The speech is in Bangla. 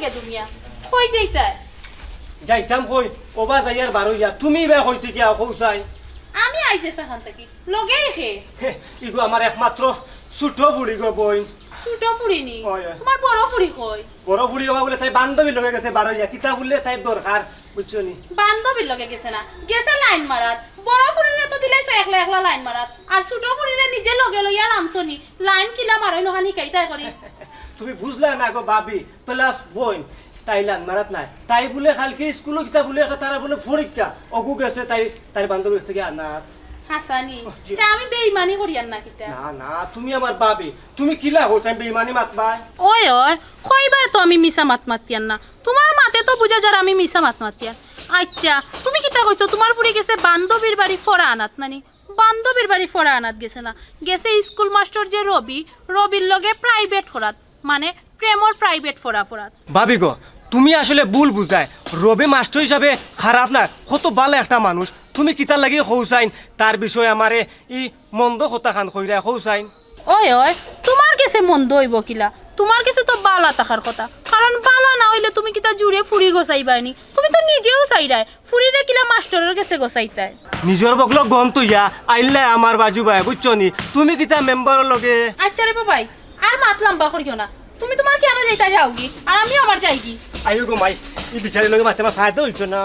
গে তুমিয়া কই যাইতাই যাইতাম কই ওবা যাইয়ার বারো ইয়া তুমি বা কইতে কি কৌসাই আমি আইতেছ এখান থেকে লগেই খে ইগো আমার একমাত্র ছোট ফুড়ি গো বই ছোট ফুড়িনি হয়, হয়। তোমার বড় ফুড়ি কই বড় ফুড়ি হবা বলে তাই বান্ধবী লগে গেছে বারো ইয়া কিতা বললে তাই দরকার বুঝছো নি বান্ধবীর লগে গেছে না গেছে লাইন মারাত বড় ফুড়িরে তো দিলাইছো একলা একলা লাইন মারাত আর ছোট ফুড়িরে নিজে লগে লইয়া নামছনি লাইন কিলা মারই নহানি কাইতাই করি তুমি বুঝলা না গো ভাবি প্লাস বই তাই লান মারাত নাই তাই বলে কালকে স্কুলে কিতা বলে একটা তারা বলে পরীক্ষা অগু গেছে তাই তাই বান্ধবী কাছ থেকে আনা হাসানি জি। তা আমি বেঈমানি করিয়ান না কিতা না না তুমি আমার ভাবি তুমি কিলা হোসেন বেইমানি মাতবাই ওই ওই কইবা তো আমি মিছা মাত মাতিয়ান না তোমার মাতে তো বুঝা যার আমি মিছা মাত মাতিয়ান আচ্ছা তুমি কিতা কইছো তোমার ফুড়ি গেছে বান্ধবীর বাড়ি ফরা আনাত নানি বান্ধবীর বাড়ি ফরা আনাত গেছে না গেছে স্কুল মাস্টার যে রবির লগে প্রাইভেট করাত মানে প্রেমর প্রাইভেট ফরা ফরাত ভাবি গো তুমি আসলে ভুল বুঝায় রবি মাস্টার হিসাবে খারাপ না কত ভালো একটা মানুষ তুমি কিতার লাগি হৌসাইন তার বিষয়ে আমারে ই মন্দ কথা খান কইরা হৌসাইন ওই ওই তোমার কাছে মন দইব কিলা তোমার কাছে তো বালা থাকার কথা কারণ বালা না হইলে তুমি কিতা জুড়ে ফুড়ি গোসাইবাইনি তুমি তো নিজেও চাইরাই ফুড়িরে কিলা মাস্টারের কাছে গোসাইতাই নিজের বগল গন তো ইয়া আইলে আমার বাজু ভাই বুঝছো নি তুমি কিতা মেম্বারের লগে আচ্ছা রে বাবাই আর মাত লম্বা করিও না তুমি তোমার কেন যাইতা যাওগি আর আমি আমার যাইগি আইও গো মাই ই বিচারি লগে মাতে আমার ফায়দা হইছো না